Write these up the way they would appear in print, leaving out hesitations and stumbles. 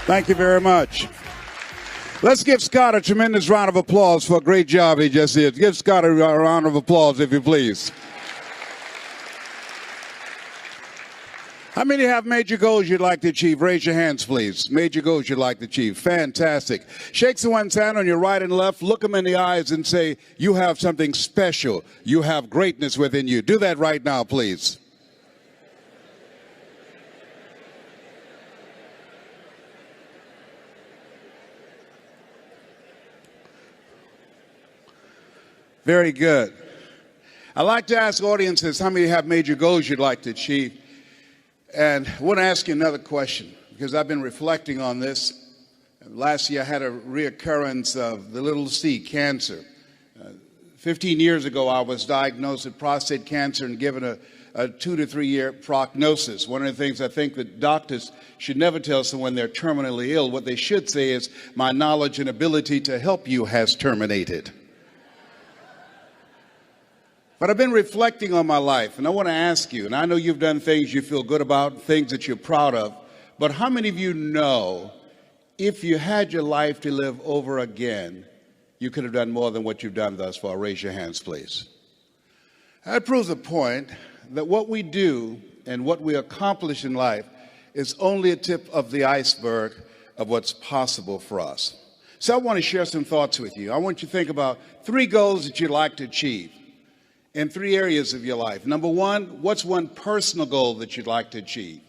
Thank you very much. Let's give Scott a tremendous round of applause for a great job he just did. Give Scott a round of applause, if you please. How many have major goals you'd like to achieve? Raise your hands, please. Major goals you'd like to achieve. Fantastic. Shake someone's hand on your right and left. Look them in the eyes and say, you have something special. You have greatness within you. Do that right now, please. Very good. I like to ask audiences how many have major goals you'd like to achieve. And I want to ask you another question, because I've been reflecting on this. Last year I had a reoccurrence of the little c, cancer. 15 years ago I was diagnosed with prostate cancer and given a 2 to 3 year prognosis. One of the things I think that doctors should never tell someone they're terminally ill, what they should say is, my knowledge and ability to help you has terminated. But I've been reflecting on my life, and I want to ask you, and I know you've done things you feel good about, things that you're proud of, but how many of you know if you had your life to live over again, you could have done more than what you've done thus far? Raise your hands, please. That proves the point that what we do and what we accomplish in life is only a tip of the iceberg of what's possible for us. So I want to share some thoughts with you. I want you to think about 3 goals that you'd like to achieve in 3 areas of your life. Number 1, what's one personal goal that you'd like to achieve?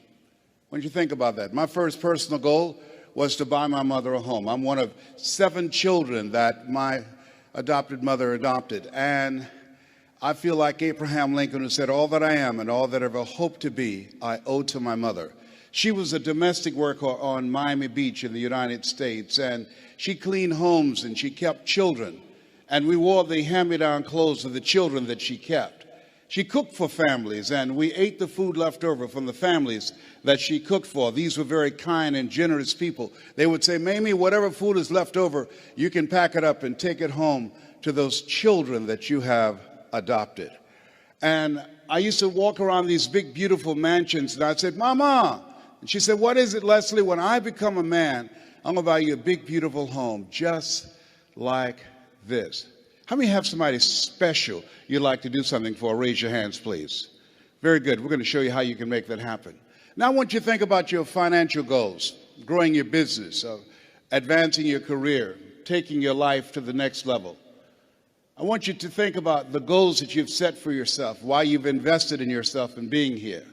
Why don't you think about that? My first personal goal was to buy my mother a home. I'm one of 7 children that my adopted mother adopted. And I feel like Abraham Lincoln, who said, all that I am and all that I ever hope to be, I owe to my mother. She was a domestic worker on Miami Beach in the United States, and she cleaned homes and she kept children. And we wore the hand-me-down clothes of the children that she kept. She cooked for families, and we ate the food left over from the families that she cooked for. These were very kind and generous people. They would say, Mamie, whatever food is left over, you can pack it up and take it home to those children that you have adopted. And I used to walk around these big, beautiful mansions, and I'd say, Mama. And she said, what is it, Leslie? When I become a man, I'm going to buy you a big, beautiful home, just like this. How many have somebody special you'd like to do something for? Raise your hands, please. Very good. We're going to show you how you can make that happen. Now I want you to think about your financial goals, growing your business, advancing your career, taking your life to the next level. I want you to think about the goals that you've set for yourself, why you've invested in yourself and being here.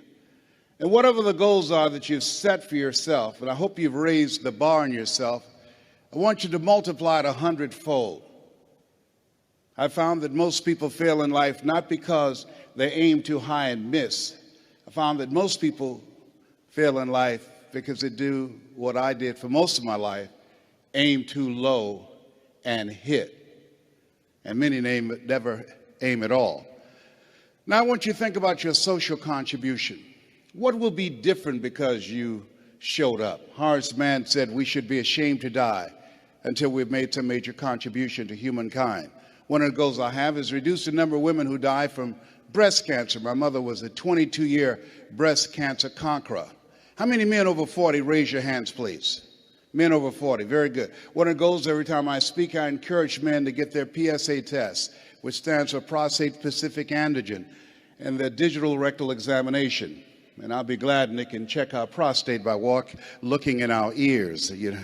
And whatever the goals are that you've set for yourself, and I hope you've raised the bar on yourself, I want you to multiply it 100-fold. I found that most people fail in life not because they aim too high and miss. I found that most people fail in life because they do what I did for most of my life, aim too low and hit. And many never aim at all. Now I want you to think about your social contribution. What will be different because you showed up? Horace Mann said we should be ashamed to die until we've made some major contribution to humankind. One of the goals I have is reduce the number of women who die from breast cancer. My mother was a 22-year breast cancer conqueror. How many men over 40? Raise your hands, please. Men over 40. Very good. One of the goals every time I speak, I encourage men to get their PSA test, which stands for prostate-specific antigen, and their digital rectal examination. And I'll be glad and they can check our prostate by looking in our ears. You know,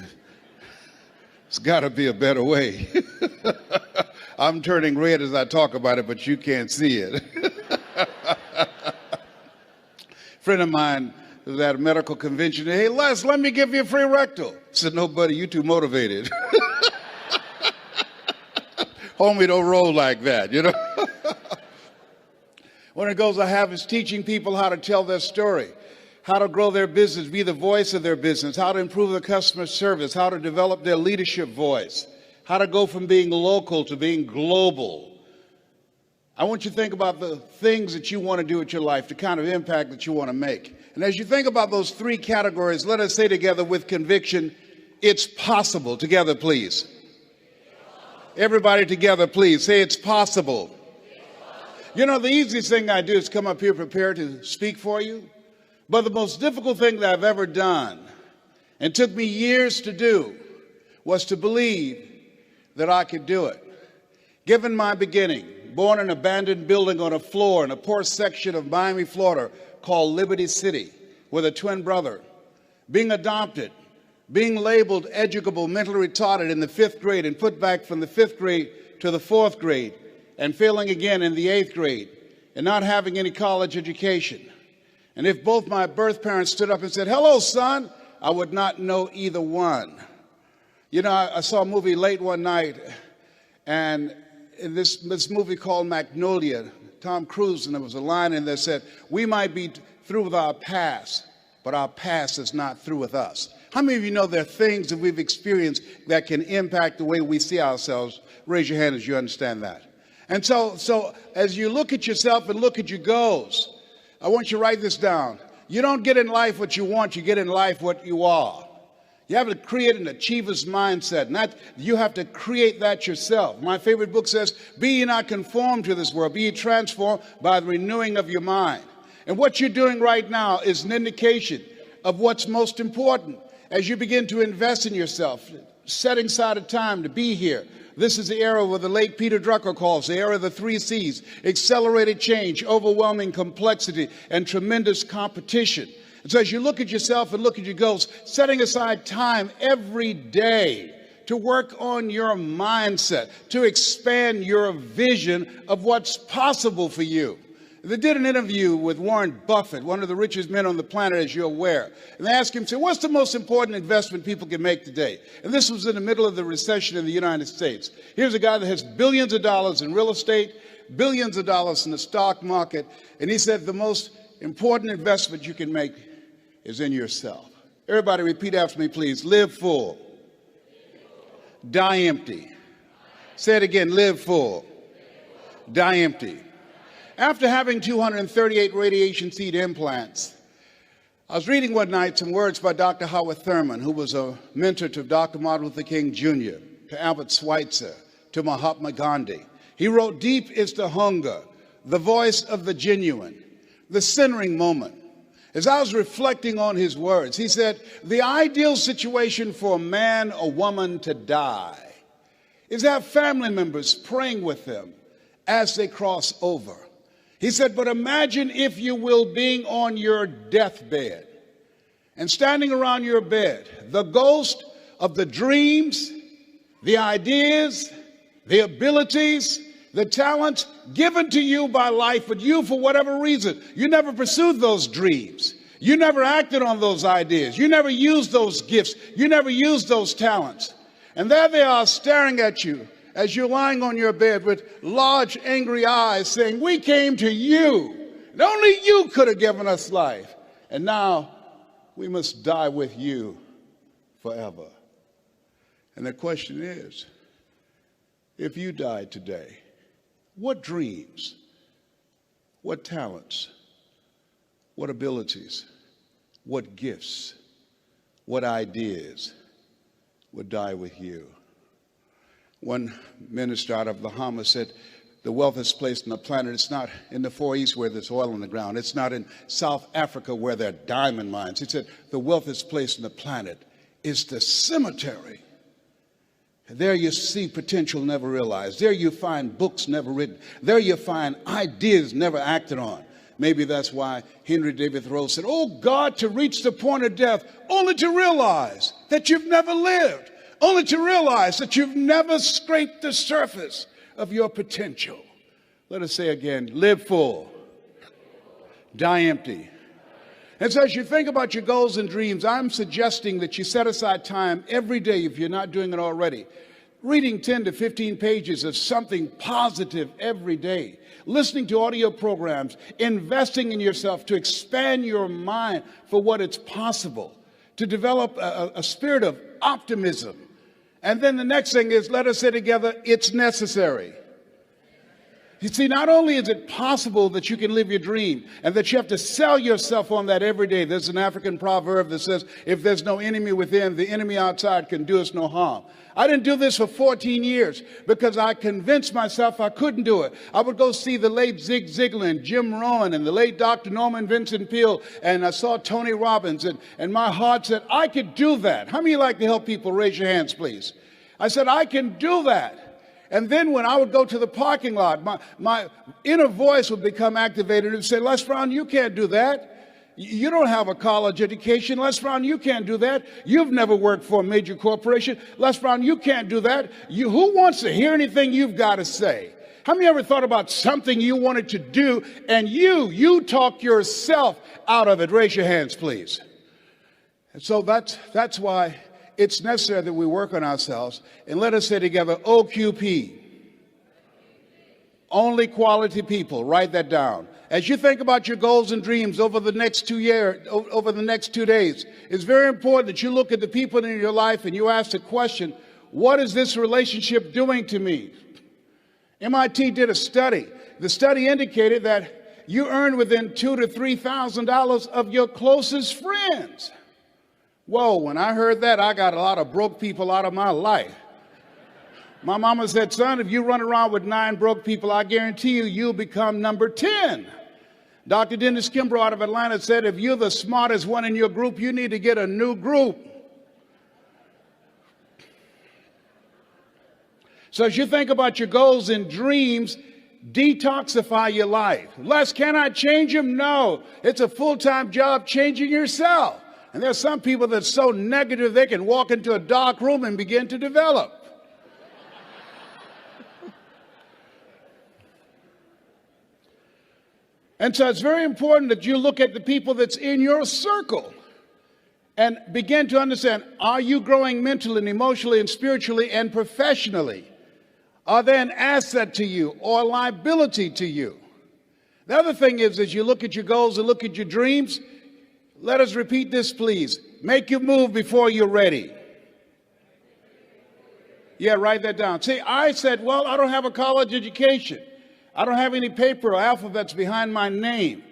it's got to be a better way. I'm turning red as I talk about it, but you can't see it. Friend of mine was at a medical convention. Hey, Les, let me give you a free rectal. I said, no, buddy, you too motivated. Homie, don't roll like that, you know. One of the goals I have is teaching people how to tell their story, how to grow their business, be the voice of their business, how to improve the customer service, how to develop their leadership voice, how to go from being local to being global. I want you to think about the things that you want to do with your life, the kind of impact that you want to make. And as you think about those 3 categories, let us say together with conviction, it's possible. Together, please. Everybody together, please. Say it's possible. You know, the easiest thing I do is come up here prepared to speak for you. But the most difficult thing that I've ever done and took me years to do was to believe that I could do it. Given my beginning, born in an abandoned building on a floor in a poor section of Miami, Florida, called Liberty City, with a twin brother, being adopted, being labeled educable, mentally retarded in the 5th grade and put back from the 5th grade to the 4th grade, and failing again in the 8th grade, and not having any college education. And if both my birth parents stood up and said, "Hello, son," I would not know either one. You know, I saw a movie late one night, and in this movie called Magnolia, Tom Cruise, and there was a line in there that said, "We might be through with our past, but our past is not through with us." How many of you know there are things that we've experienced that can impact the way we see ourselves? Raise your hand as you understand that. And so as you look at yourself and look at your goals, I want you to write this down. You don't get in life what you want, you get in life what you are. You have to create an achiever's mindset. You have to create that yourself. My favorite book says, "Be ye not conformed to this world, be ye transformed by the renewing of your mind." And what you're doing right now is an indication of what's most important. As you begin to invest in yourself, setting aside a time to be here. This is the era what the late Peter Drucker calls the era of the 3 C's: accelerated change, overwhelming complexity, and tremendous competition. And so as you look at yourself and look at your goals, setting aside time every day to work on your mindset, to expand your vision of what's possible for you. They did an interview with Warren Buffett, one of the richest men on the planet, as you're aware. And they asked him, what's the most important investment people can make today? And this was in the middle of the recession in the United States. Here's a guy that has billions of dollars in real estate, billions of dollars in the stock market. And he said the most important investment you can make is in yourself. Everybody repeat after me, please. Live full. Die empty. Say it again. Live full. Die empty. After having 238 radiation seed implants, I was reading one night some words by Dr. Howard Thurman, who was a mentor to Dr. Martin Luther King Jr., to Albert Schweitzer, to Mahatma Gandhi. He wrote, "Deep is the hunger, the voice of the genuine, the centering moment." As I was reflecting on his words, he said, the ideal situation for a man or woman to die is to have family members praying with them as they cross over. He said, but imagine, if you will, being on your deathbed and standing around your bed, the ghost of the dreams, the ideas, the abilities, the talents given to you by life, but you, for whatever reason, you never pursued those dreams. You never acted on those ideas. You never used those gifts. You never used those talents. And there they are staring at you as you're lying on your bed with large, angry eyes saying, we came to you, and only you could have given us life. And now we must die with you forever. And the question is, if you died today, what dreams, what talents, what abilities, what gifts, what ideas would die with you? One minister out of Bahama said, the wealthiest place on the planet, it's not in the Far East where there's oil in the ground. It's not in South Africa where there are diamond mines. He said, the wealthiest place on the planet is the cemetery. There you see potential never realized. There you find books never written. There you find ideas never acted on. Maybe that's why Henry David Thoreau said, oh God, to reach the point of death, only to realize that you've never lived, only to realize that you've never scraped the surface of your potential. Let us say again, live full, die empty. And so as you think about your goals and dreams, I'm suggesting that you set aside time every day, if you're not doing it already, reading 10 to 15 pages of something positive every day, listening to audio programs, investing in yourself to expand your mind for what it's possible, to develop a spirit of optimism. And then the next thing is, let us say together, it's necessary. You see, not only is it possible that you can live your dream and that you have to sell yourself on that every day. There's an African proverb that says, if there's no enemy within, the enemy outside can do us no harm. I didn't do this for 14 years because I convinced myself I couldn't do it. I would go see the late Zig Ziglar and Jim Rohn and the late Dr. Norman Vincent Peale, and I saw Tony Robbins, and my heart said, I could do that. How many like to help people? Raise your hands, please. I said, I can do that. And then when I would go to the parking lot, my inner voice would become activated and say, Les Brown, you can't do that. You don't have a college education. Les Brown, you can't do that. You've never worked for a major corporation. Les Brown, you can't do that. Who wants to hear anything you've got to say? How many ever thought about something you wanted to do and you talk yourself out of it? Raise your hands, please. And so that's why it's necessary that we work on ourselves. And let us say together, OQP. Only quality people. Write that down. As you think about your goals and dreams over the next 2 years, over the next 2 days, it's very important that you look at the people in your life and you ask the question, what is this relationship doing to me? MIT did a study. The study indicated that you earn within $2,000 to $3,000 of your closest friends. Whoa, when I heard that, I got a lot of broke people out of my life. My mama said, son, if you run around with 9 broke people, I guarantee you'll become number 10. Dr. Dennis Kimbrough out of Atlanta said, if you're the smartest one in your group, you need to get a new group. So as you think about your goals and dreams, detoxify your life. Les, can I change them? No. It's a full-time job changing yourself. And there's some people that's so negative they can walk into a dark room and begin to develop. And so it's very important that you look at the people that's in your circle and begin to understand, are you growing mentally and emotionally and spiritually and professionally? Are they an asset to you or a liability to you? The other thing is, as you look at your goals and look at your dreams, let us repeat this, please. Make your move before you're ready. Yeah, write that down. See, I said, well, I don't have a college education. I don't have any paper or alphabets behind my name.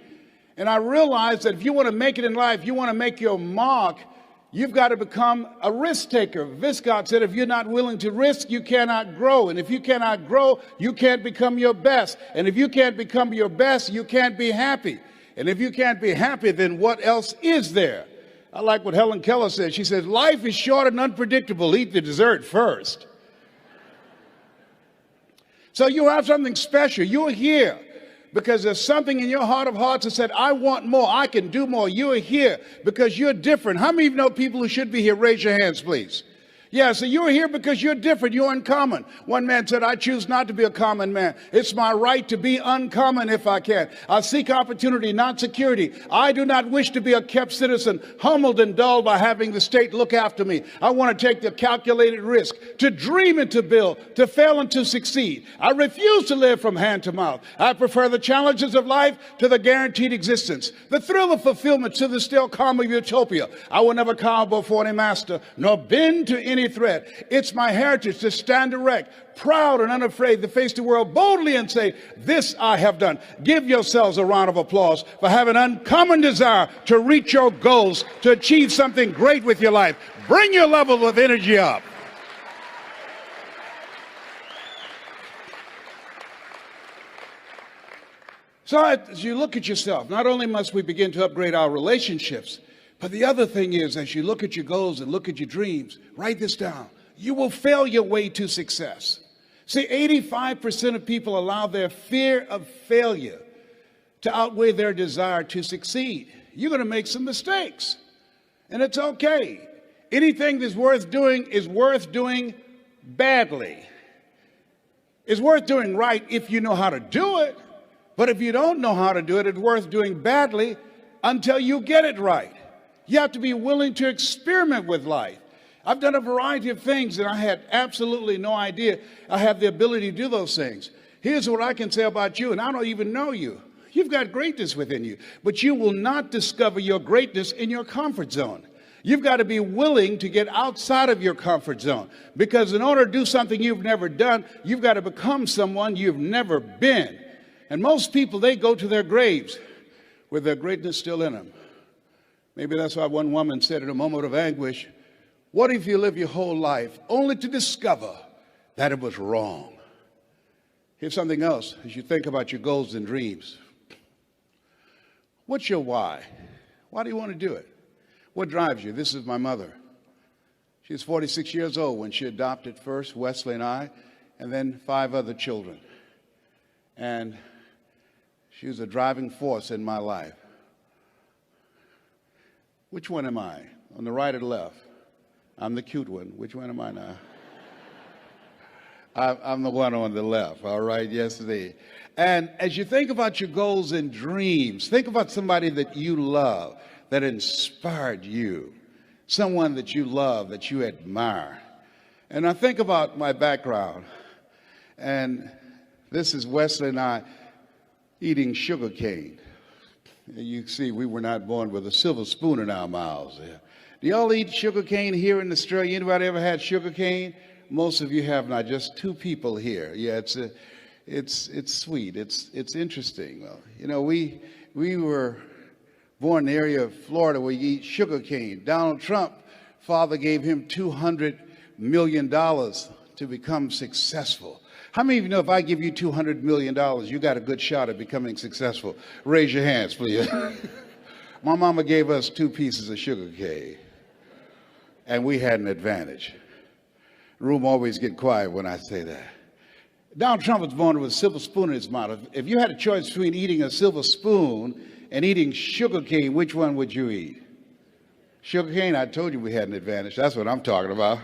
And I realized that if you want to make it in life, you want to make your mark, you've got to become a risk taker. Viscott said, if you're not willing to risk, you cannot grow. And if you cannot grow, you can't become your best. And if you can't become your best, you can't be happy. And if you can't be happy, then what else is there? I like what Helen Keller said. She says, life is short and unpredictable. Eat the dessert first. So you have something special. You're here because there's something in your heart of hearts that said, I want more. I can do more. You're here because you're different. How many of you know people who should be here? Raise your hands, please. Yeah, so you're here because you're different. You're uncommon. One man said, I choose not to be a common man. It's my right to be uncommon if I can. I seek opportunity, not security. I do not wish to be a kept citizen, humbled and dulled by having the state look after me. I want to take the calculated risk, to dream and to build, to fail and to succeed. I refuse to live from hand to mouth. I prefer the challenges of life to the guaranteed existence, the thrill of fulfillment to the still calm of utopia. I will never cower before any master, nor bend to any threat. It's my heritage to stand erect, proud and unafraid, to face the world boldly and say, this I have done. Give yourselves a round of applause for having an uncommon desire to reach your goals, to achieve something great with your life. Bring your level of energy up. So as you look at yourself, not only must we begin to upgrade our relationships, but the other thing is, as you look at your goals and look at your dreams, write this down. You will fail your way to success. See, 85% of people allow their fear of failure to outweigh their desire to succeed. You're going to make some mistakes, and it's okay. Anything that's worth doing is worth doing badly. It's worth doing right if you know how to do it, but if you don't know how to do it, it's worth doing badly until you get it right. You have to be willing to experiment with life. I've done a variety of things and I had absolutely no idea I have the ability to do those things. Here's what I can say about you, and I don't even know you. You've got greatness within you, but you will not discover your greatness in your comfort zone. You've got to be willing to get outside of your comfort zone, because in order to do something you've never done, you've got to become someone you've never been. And most people, they go to their graves with their greatness still in them. Maybe that's why one woman said in a moment of anguish, what if you live your whole life only to discover that it was wrong? Here's something else as you think about your goals and dreams. What's your why? Why do you want to do it? What drives you? This is my mother. She was 46 years old when she adopted first Wesley and I, and then 5 other children. And she was a driving force in my life. Which one am I? On the right or the left? I'm the cute one. Which one am I now? I'm the one on the left, all right? Yes, indeed. And as you think about your goals and dreams, think about somebody that you love, that inspired you, someone that you love, that you admire. And I think about my background, and this is Wesley and I eating sugar cane. You see, we were not born with a silver spoon in our mouths. Do y'all eat sugar cane here in Australia? Anybody ever had sugar cane? Most of you have not. Just 2 people here. Yeah, it's sweet. It's interesting. Well, you know, we were born in the area of Florida where you eat sugar cane. Donald Trump, father gave him $200 million to become successful. How many of you know if I give you $200 million, you got a good shot at becoming successful? Raise your hands, please. My mama gave us 2 pieces of sugar cane, and we had an advantage. The room always get quiet when I say that. Donald Trump was born with a silver spoon in his mouth. If you had a choice between eating a silver spoon and eating sugar cane, which one would you eat? Sugar cane, I told you we had an advantage. That's what I'm talking about.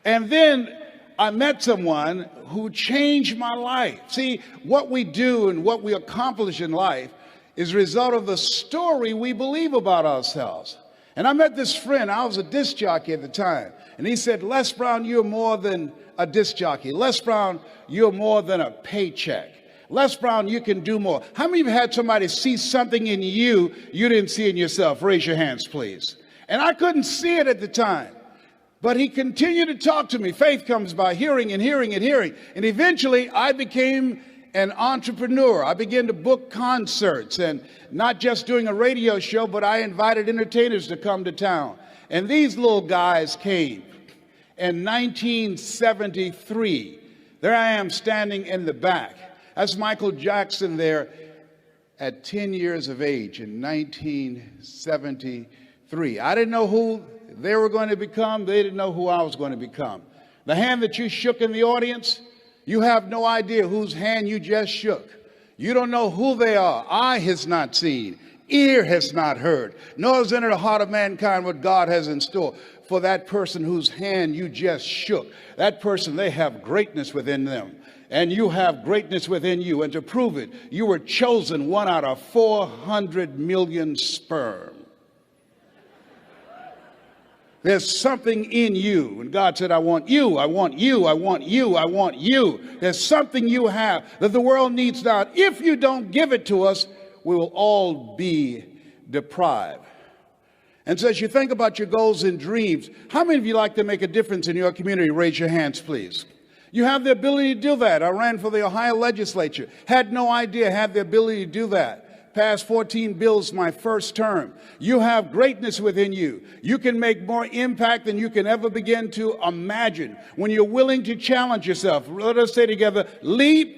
And then I met someone who changed my life. See, what we do and what we accomplish in life is a result of the story we believe about ourselves. And I met this friend. I was a disc jockey at the time. And he said, Les Brown, you're more than a disc jockey. Les Brown, you're more than a paycheck. Les Brown, you can do more. How many of you had somebody see something in you didn't see in yourself? Raise your hands, please. And I couldn't see it at the time. But he continued to talk to me. Faith comes by hearing and hearing and hearing. And eventually I became an entrepreneur. I began to book concerts, and not just doing a radio show, but I invited entertainers to come to town. And these little guys came in 1973. There I am standing in the back. That's Michael Jackson there at 10 years of age in 1973. I didn't know who they were going to become. They didn't know who I was going to become. The hand that you shook in the audience, you have no idea whose hand you just shook. You don't know who they are. Eye has not seen, ear has not heard, nor has entered the heart of mankind what God has in store for that person whose hand you just shook. That person, they have greatness within them, and you have greatness within you. And to prove it, you were chosen 1 out of 400 million sperm. There's something in you. And God said, I want you, I want you, I want you, I want you. There's something you have that the world needs now. If you don't give it to us, we will all be deprived. And so as you think about your goals and dreams, how many of you like to make a difference in your community? Raise your hands, please. You have the ability to do that. I ran for the Ohio legislature. Had no idea I had the ability to do that. Passed 14 bills my first term. You have greatness within you. You can make more impact than you can ever begin to imagine when you're willing to challenge yourself. Let us say together, leap.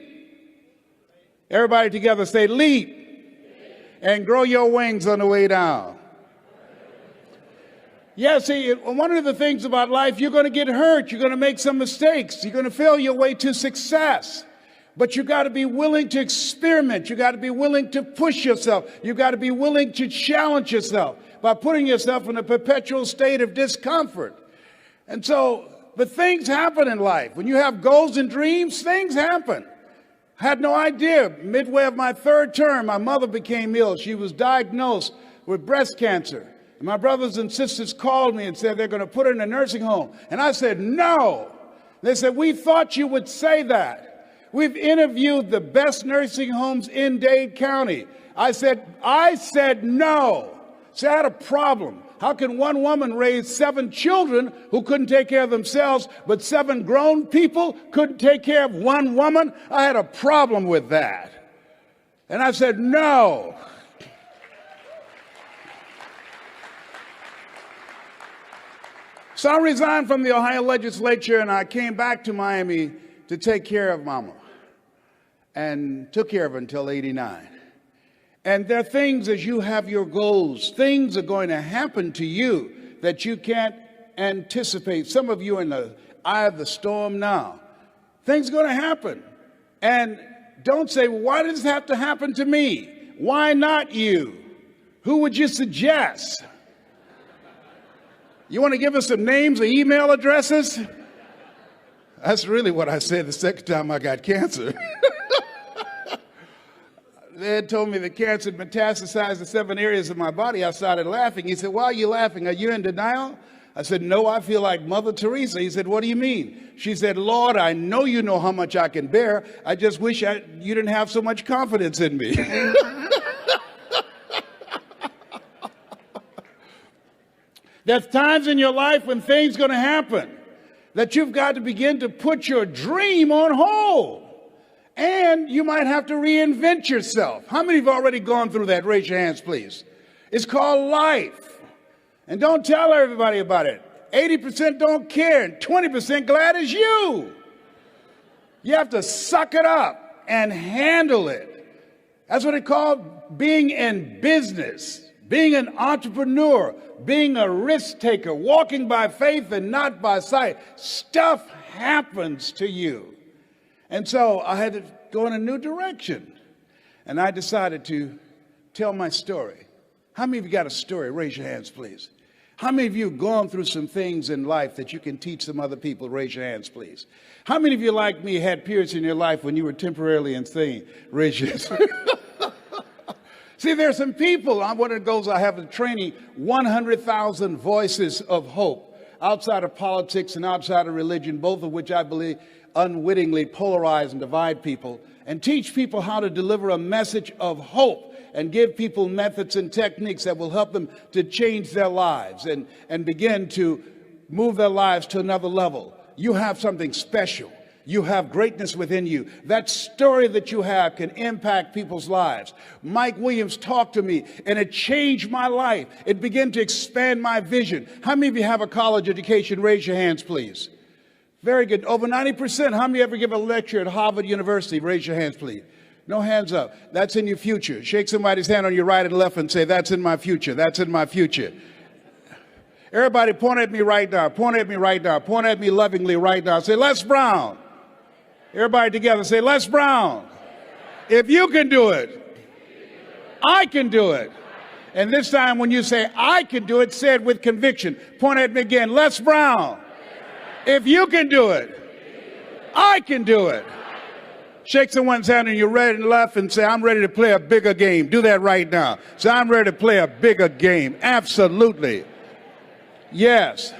Everybody together say leap. And grow your wings on the way down. Yeah, see, one of the things about life, you're going to get hurt. You're going to make some mistakes. You're going to fail your way to success. But you got to be willing to experiment. You got to be willing to push yourself. You got to be willing to challenge yourself by putting yourself in a perpetual state of discomfort. And so, but things happen in life. When you have goals and dreams, things happen. I had no idea. Midway of my 3rd term, my mother became ill. She was diagnosed with breast cancer. And my brothers and sisters called me and said they're going to put her in a nursing home. And I said, no. They said, we thought you would say that. We've interviewed the best nursing homes in Dade County. I said no. So I had a problem. How can one woman raise 7 children who couldn't take care of themselves, but 7 grown people couldn't take care of one woman? I had a problem with that. And I said, no. So I resigned from the Ohio legislature and I came back to Miami to take care of Mama, and took care of her until 89. And there are things, as you have your goals, things are going to happen to you that you can't anticipate. Some of you are in the eye of the storm now. Things are going to happen. And don't say, well, why does this have to happen to me? Why not you? Who would you suggest? You want to give us some names or email addresses? That's really what I said the second time I got cancer. They had told me the cancer had metastasized to 7 areas of my body. I started laughing. He said, why are you laughing? Are you in denial? I said, no, I feel like Mother Teresa. He said, what do you mean? She said, Lord, I know you know how much I can bear. I just wish you didn't have so much confidence in me. There's times in your life when things are going to happen that you've got to begin to put your dream on hold. And you might have to reinvent yourself. How many have already gone through that? Raise your hands, please. It's called life. And don't tell everybody about it. 80% don't care, and 20% glad as you. You have to suck it up and handle it. That's what it's called being in business, being an entrepreneur, being a risk taker, walking by faith and not by sight. Stuff happens to you. And so I had to go in a new direction. And I decided to tell my story. How many of you got a story? Raise your hands, please. How many of you have gone through some things in life that you can teach some other people? Raise your hands, please. How many of you, like me, had periods in your life when you were temporarily insane? Raise your hands. See, there are some people, one of the goals I have in training, 100,000 voices of hope outside of politics and outside of religion, both of which I believe unwittingly polarize and divide people, and teach people how to deliver a message of hope and give people methods and techniques that will help them to change their lives and begin to move their lives to another level. You have something special. You have greatness within you. That story that you have can impact people's lives. Mike Williams talked to me, and it changed my life. It began to expand my vision. How many of you have a college education? Raise your hands, please. Very good. Over 90%. How many ever give a lecture at Harvard University? Raise your hands, please. No hands up. That's in your future. Shake somebody's hand on your right and left and say, that's in my future. That's in my future. Everybody point at me right now. Point at me right now. Point at me lovingly right now. Say, Les Brown. Everybody together say, Les Brown. If you can do it, I can do it. And this time when you say, I can do it, say it with conviction. Point at me again. Les Brown. If you can do it, I can do it. Shake someone's hand on your right and left and say, I'm ready to play a bigger game. Do that right now. Say, I'm ready to play a bigger game. Absolutely. Yes.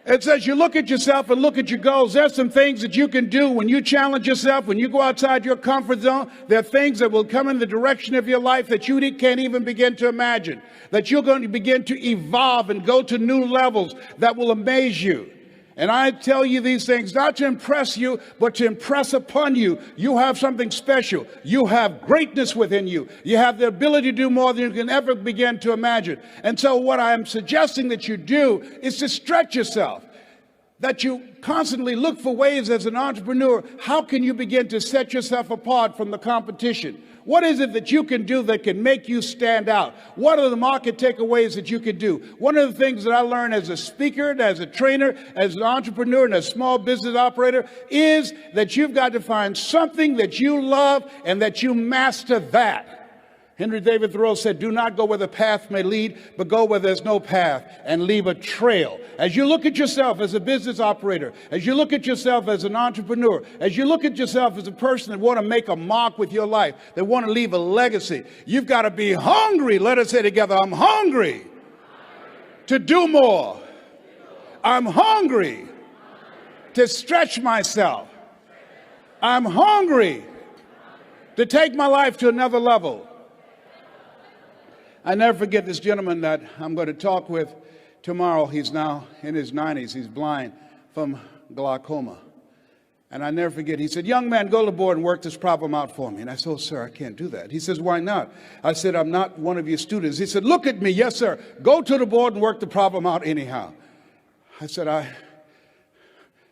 It says you look at yourself and look at your goals. There's some things that you can do when you challenge yourself, when you go outside your comfort zone. There are things that will come in the direction of your life that you can't even begin to imagine, that you're going to begin to evolve and go to new levels that will amaze you. And I tell you these things not to impress you, but to impress upon you. You have something special. You have greatness within you. You have the ability to do more than you can ever begin to imagine. And so what I'm suggesting that you do is to stretch yourself, that you constantly look for ways as an entrepreneur. How can you begin to set yourself apart from the competition? What is it that you can do that can make you stand out? What are the market takeaways that you can do? One of the things that I learned as a speaker, as a trainer, as an entrepreneur, and a small business operator is that you've got to find something that you love and that you master that. Henry David Thoreau said, do not go where the path may lead, but go where there's no path and leave a trail. As you look at yourself as a business operator, as you look at yourself as an entrepreneur, as you look at yourself as a person that want to make a mark with your life, that want to leave a legacy, you've got to be hungry. Let us say together, I'm hungry to do more. I'm hungry to stretch myself. I'm hungry to take my life to another level. I never forget this gentleman that I'm going to talk with tomorrow. He's now in his 90s. He's blind from glaucoma. And I never forget, he said, young man, go to the board and work this problem out for me. And I said, oh, sir, I can't do that. He says, why not? I said, I'm not one of your students. He said, look at me. Yes, sir. Go to the board and work the problem out anyhow. I said,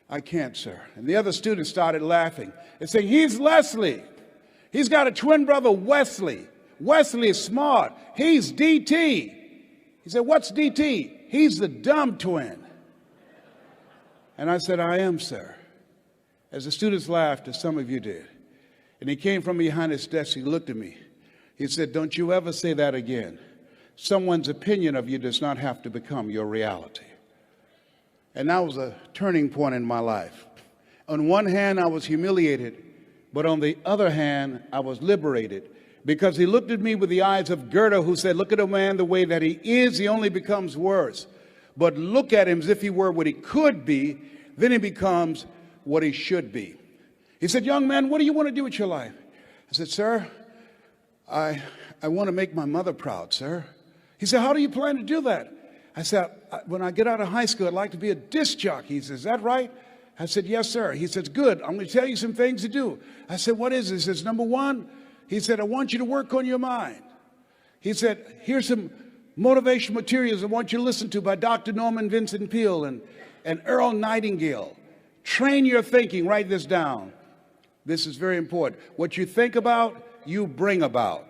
I can't, sir. And the other students started laughing and saying, he's Leslie. He's got a twin brother, Wesley. Wesley is smart. He's DT. He said, what's DT? He's the dumb twin. And I said, I am, sir. As the students laughed, as some of you did. And he came from behind his desk, he looked at me. He said, don't you ever say that again. Someone's opinion of you does not have to become your reality. And that was a turning point in my life. On one hand, I was humiliated, but on the other hand, I was liberated, because he looked at me with the eyes of Goethe, who said, look at a man the way that he is, he only becomes worse. But look at him as if he were what he could be, then he becomes what he should be. He said, young man, what do you want to do with your life? I said, sir, I want to make my mother proud, sir. He said, how do you plan to do that? I said, when I get out of high school, I'd like to be a disc jockey. He says, is that right? I said, yes, sir. He says, good. I'm going to tell you some things to do. I said, what is it? He says, number one, he said, I want you to work on your mind. He said, here's some motivational materials I want you to listen to by Dr. Norman Vincent Peale and Earl Nightingale. Train your thinking. Write this down. This is very important. What you think about, you bring about.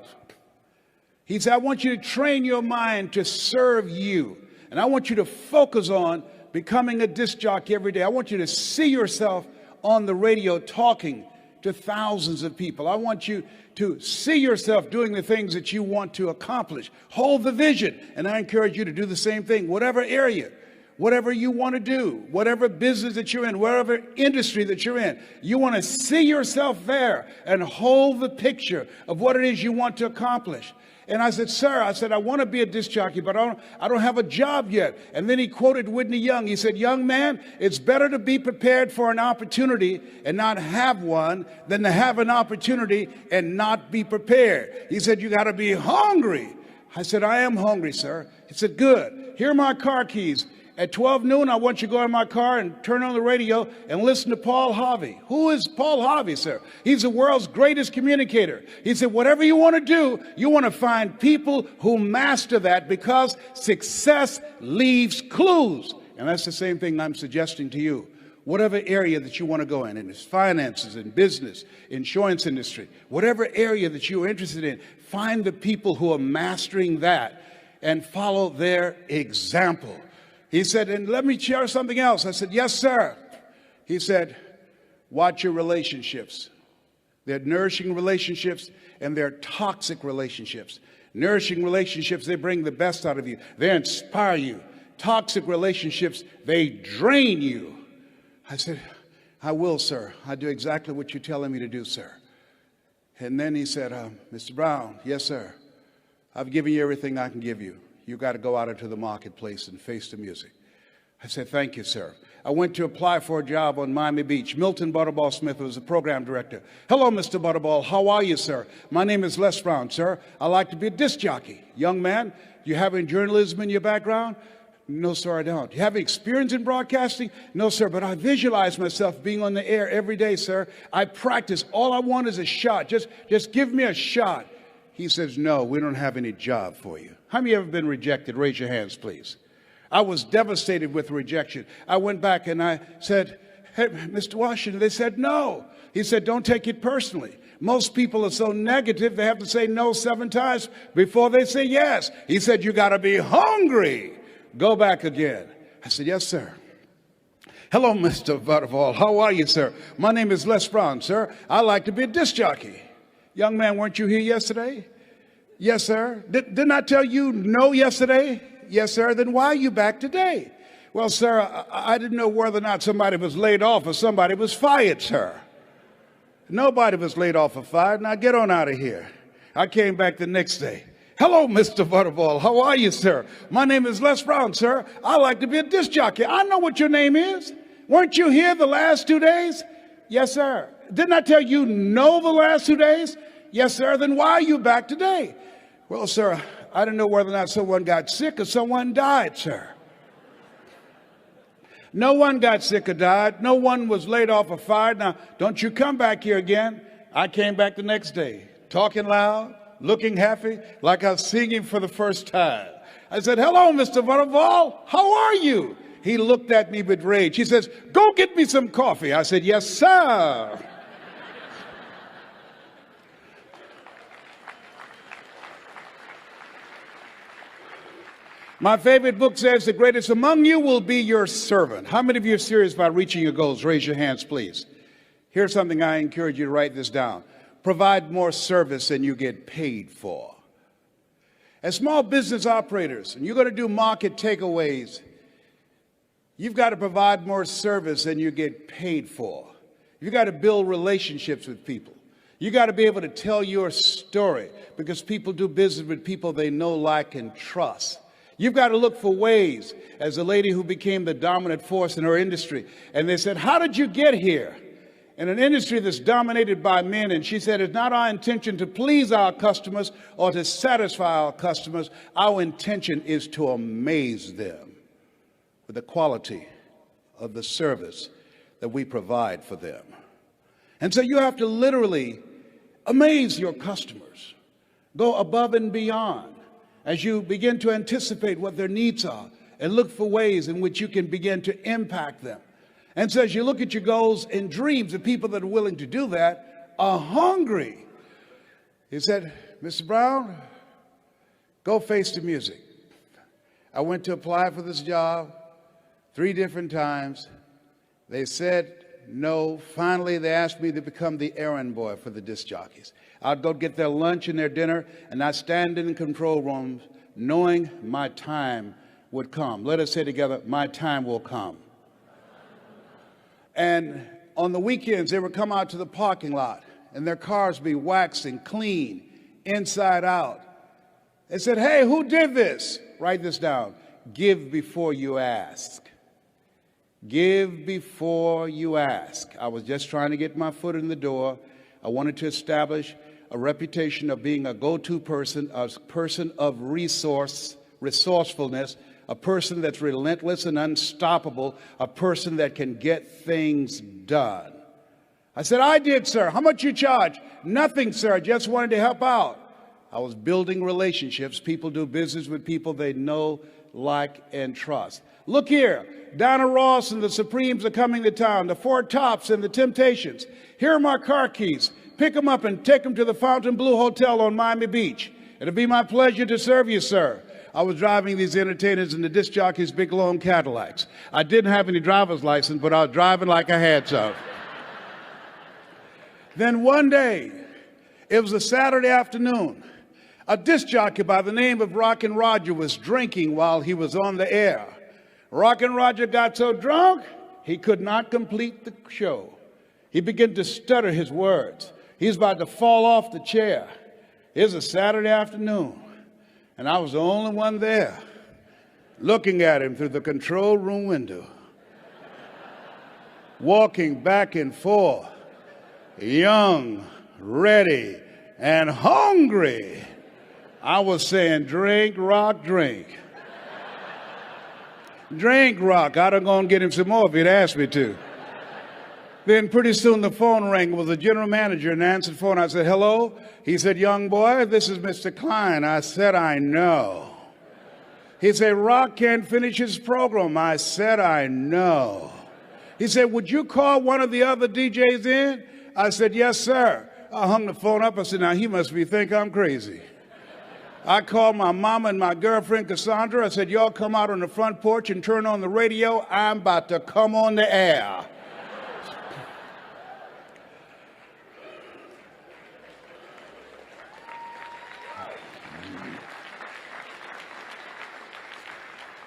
He said, I want you to train your mind to serve you. And I want you to focus on becoming a disc jockey every day. I want you to see yourself on the radio talking to thousands of people. I want you to see yourself doing the things that you want to accomplish. Hold the vision. And I encourage you to do the same thing, whatever area. Whatever you want to do, whatever business that you're in, whatever industry that you're in, you want to see yourself there and hold the picture of what it is you want to accomplish. And I said, sir, I want to be a disc jockey, but I don't have a job yet. And then he quoted Whitney Young. He said, young man, it's better to be prepared for an opportunity and not have one than to have an opportunity and not be prepared. He said, you got to be hungry. I said, I am hungry, sir. He said, good. Here are my car keys. At 12 noon, I want you to go in my car and turn on the radio and listen to Paul Harvey. Who is Paul Harvey, sir? He's the world's greatest communicator. He said, whatever you want to do, you want to find people who master that, because success leaves clues. And that's the same thing I'm suggesting to you. Whatever area that you want to go in it's finances, in business, insurance industry, whatever area that you're interested in, find the people who are mastering that and follow their example. He said, and let me share something else. I said, yes, sir. He said, watch your relationships. They're nourishing relationships and they're toxic relationships. Nourishing relationships, they bring the best out of you. They inspire you. Toxic relationships, they drain you. I said, I will, sir. I do exactly what you're telling me to do, sir. And then he said, Mr. Brown, yes, sir. I've given you everything I can give you. You've got to go out into the marketplace and face the music. I said, thank you, sir. I went to apply for a job on Miami Beach. Milton Butterball Smith was the program director. Hello, Mr. Butterball. How are you, sir? My name is Les Brown, sir. I like to be a disc jockey. Young man, do you have any journalism in your background? No, sir, I don't. Do you have experience in broadcasting? No, sir, but I visualize myself being on the air every day, sir. I practice. All I want is a shot. Just give me a shot. He says, no, we don't have any job for you. How many have ever been rejected? Raise your hands, please. I was devastated with rejection. I went back and I said, hey, Mr. Washington, they said no. He said, don't take it personally. Most people are so negative, they have to say no 7 times before they say yes. He said, you got to be hungry. Go back again. I said, yes, sir. Hello, Mr. Butterball. How are you, sir? My name is Les Brown, sir. I like to be a disc jockey. Young man, weren't you here yesterday? Yes, sir. Didn't I tell you no yesterday? Yes, sir. Then why are you back today? Well, sir, I didn't know whether or not somebody was laid off or somebody was fired, sir. Nobody was laid off or fired. Now get on out of here. I came back the next day. Hello, Mr. Butterball. How are you, sir? My name is Les Brown, sir. I like to be a disc jockey. I know what your name is. Weren't you here the last 2 days? Yes, sir. Didn't I tell you no the last 2 days? Yes, sir. Then why are you back today? Well, sir, I didn't know whether or not someone got sick or someone died, sir. No one got sick or died. No one was laid off or fired. Now, don't you come back here again. I came back the next day, talking loud, looking happy, like I was singing for the first time. I said, hello, Mr. Butterball. How are you? He looked at me with rage. He says, go get me some coffee. I said, yes, sir. My favorite book says the greatest among you will be your servant. How many of you are serious about reaching your goals? Raise your hands, please. Here's something I encourage you to write this down. Provide more service than you get paid for. As small business operators, and you're going to do market takeaways, you've got to provide more service than you get paid for. You've got to build relationships with people. You got to be able to tell your story because people do business with people they know, like, and trust. You've got to look for ways, as a lady who became the dominant force in her industry. And they said, how did you get here? In an industry that's dominated by men. And she said, it's not our intention to please our customers or to satisfy our customers. Our intention is to amaze them with the quality of the service that we provide for them. And so you have to literally amaze your customers. Go above and beyond as you begin to anticipate what their needs are and look for ways in which you can begin to impact them. And so as you look at your goals and dreams, the people that are willing to do that are hungry. He said, Mr. Brown, go face the music. I went to apply for this job 3 different times. They said no. Finally, they asked me to become the errand boy for the disc jockeys. I'd go get their lunch and their dinner, and I'd stand in the control rooms knowing my time would come. Let us say together, my time will come. And on the weekends, they would come out to the parking lot, and their cars be waxed and clean, inside out. They said, hey, who did this? Write this down. Give before you ask. Give before you ask. I was just trying to get my foot in the door. I wanted to establish a reputation of being a go-to person, a person of resourcefulness, a person that's relentless and unstoppable, a person that can get things done. I said, I did, sir. How much you charge? Nothing, sir. I just wanted to help out. I was building relationships. People do business with people they know, like, and trust. Look here. Donna Ross and the Supremes are coming to town. The Four Tops and the Temptations. Here are my car keys. Pick them up and take them to the Fontainebleau Hotel on Miami Beach. It'll be my pleasure to serve you, sir. I was driving these entertainers in the disc jockeys' big long Cadillacs. I didn't have any driver's license, but I was driving like I had some. Then one day, it was a Saturday afternoon. A disc jockey by the name of Rockin' Roger was drinking while he was on the air. Rockin' Roger got so drunk, he could not complete the show. He began to stutter his words. He was about to fall off the chair. It was a Saturday afternoon, and I was the only one there looking at him through the control room window, walking back and forth, young, ready, and hungry. I was saying, drink, rock, drink. Drink, rock. I'd have gone and get him some more if he'd asked me to. Then pretty soon the phone rang. It was the general manager and answered the phone. I said, hello? He said, young boy, this is Mr. Klein. I said, I know. He said, Rock can't finish his program. I said, I know. He said, would you call one of the other DJs in? I said, yes, sir. I hung the phone up. I said, now he must think I'm crazy. I called my mama and my girlfriend, Cassandra. I said, y'all come out on the front porch and turn on the radio. I'm about to come on the air.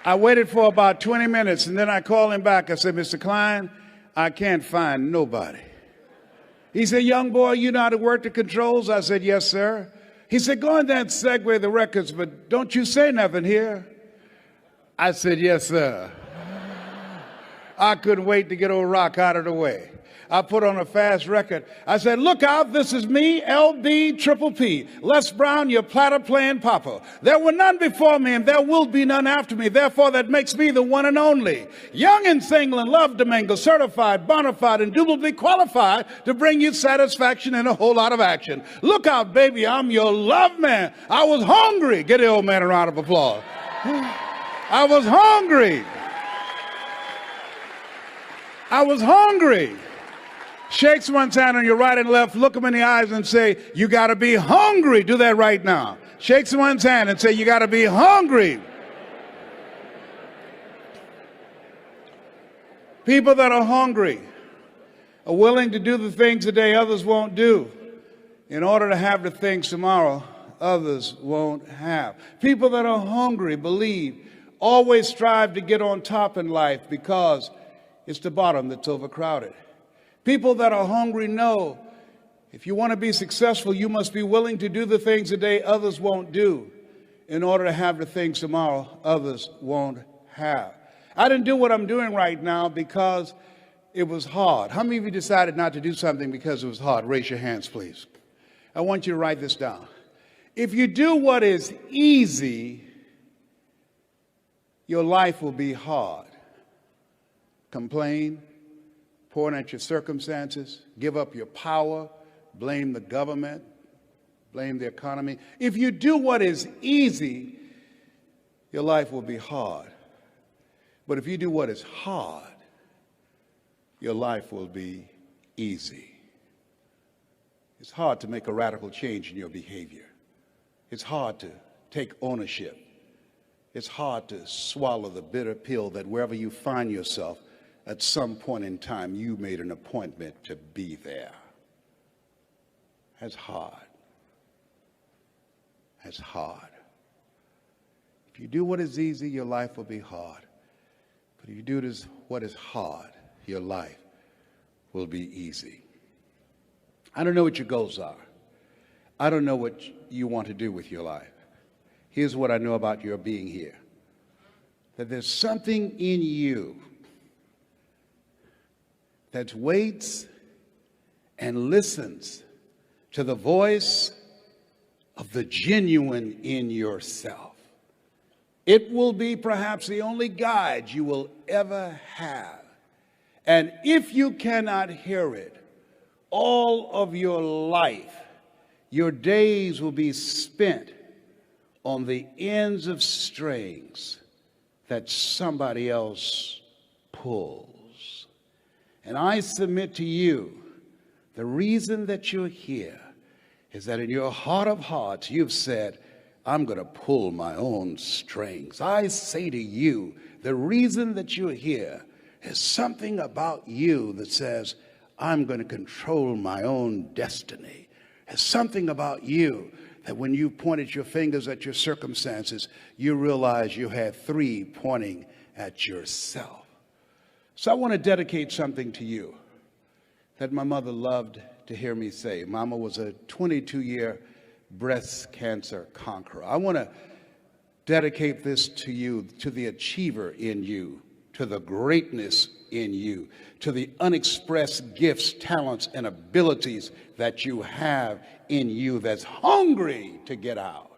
I waited for about 20 minutes, and then I called him back. I said, Mr. Klein, I can't find nobody. He said, young boy, you know how to work the controls? I said, yes, sir. He said, go in there and segue the records, but don't you say nothing here. I said, yes, sir. I couldn't wait to get old Rock out of the way. I put on a fast record. I said, look out, this is me, LB Triple P, Les Brown, your platter playing papa. There were none before me and there will be none after me. Therefore, that makes me the one and only. Young and single and love to mingle, certified, bona fide, indubitably qualified to bring you satisfaction and a whole lot of action. Look out, baby, I'm your love man. I was hungry. Get the old man a round of applause. I was hungry. I was hungry. Shake someone's hand on your right and left, look them in the eyes and say, you got to be hungry. Do that right now. Shake someone's hand and say, you got to be hungry. People that are hungry are willing to do the things today others won't do in order to have the things tomorrow others won't have. People that are hungry believe, always strive to get on top in life because it's the bottom that's overcrowded. People that are hungry know if you want to be successful, you must be willing to do the things today others won't do in order to have the things tomorrow others won't have. I didn't do what I'm doing right now because it was hard. How many of you decided not to do something because it was hard? Raise your hands, please. I want you to write this down. If you do what is easy, your life will be hard. Complain, point at your circumstances, give up your power, blame the government, blame the economy. If you do what is easy, your life will be hard. But if you do what is hard, your life will be easy. It's hard to make a radical change in your behavior. It's hard to take ownership. It's hard to swallow the bitter pill that wherever you find yourself, at some point in time, you made an appointment to be there. That's hard. That's hard. If you do what is easy, your life will be hard. But if you do what is hard, your life will be easy. I don't know what your goals are. I don't know what you want to do with your life. Here's what I know about your being here. That there's something in you that waits and listens to the voice of the genuine in yourself. It will be perhaps the only guide you will ever have. And if you cannot hear it, all of your life, your days will be spent on the ends of strings that somebody else pulls. And I submit to you, the reason that you're here is that in your heart of hearts, you've said, I'm going to pull my own strings. I say to you, the reason that you're here is something about you that says, I'm going to control my own destiny. There's something about you that when you pointed your fingers at your circumstances, you realize you had three pointing at yourself. So I want to dedicate something to you that my mother loved to hear me say. Mama was a 22-year breast cancer conqueror. I want to dedicate this to you, to the achiever in you, to the greatness in you, to the unexpressed gifts, talents, and abilities that you have in you that's hungry to get out.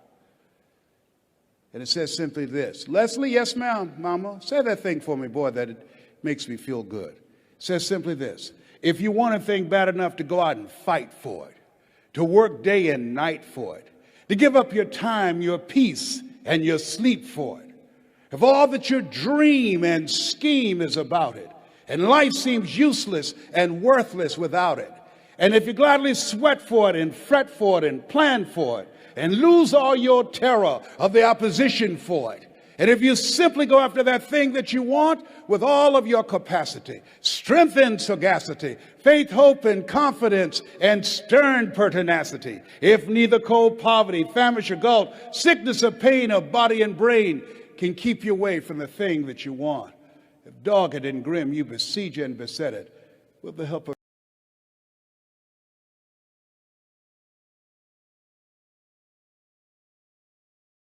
And it says simply this. Leslie, yes, ma'am, Mama. Say that thing for me, boy, that it makes me feel good. It says simply this. If you want a thing bad enough to go out and fight for it, to work day and night for it, to give up your time, your peace, and your sleep for it, if all that your dream and scheme is about it, and life seems useless and worthless without it, and if you gladly sweat for it and fret for it and plan for it, and lose all your terror of the opposition for it, and if you simply go after that thing that you want with all of your capacity, strength and sagacity, faith, hope, and confidence, and stern pertinacity, if neither cold poverty, famish or gulf, sickness or pain of body and brain can keep you away from the thing that you want, if dogged and grim you besiege and beset it, with the help of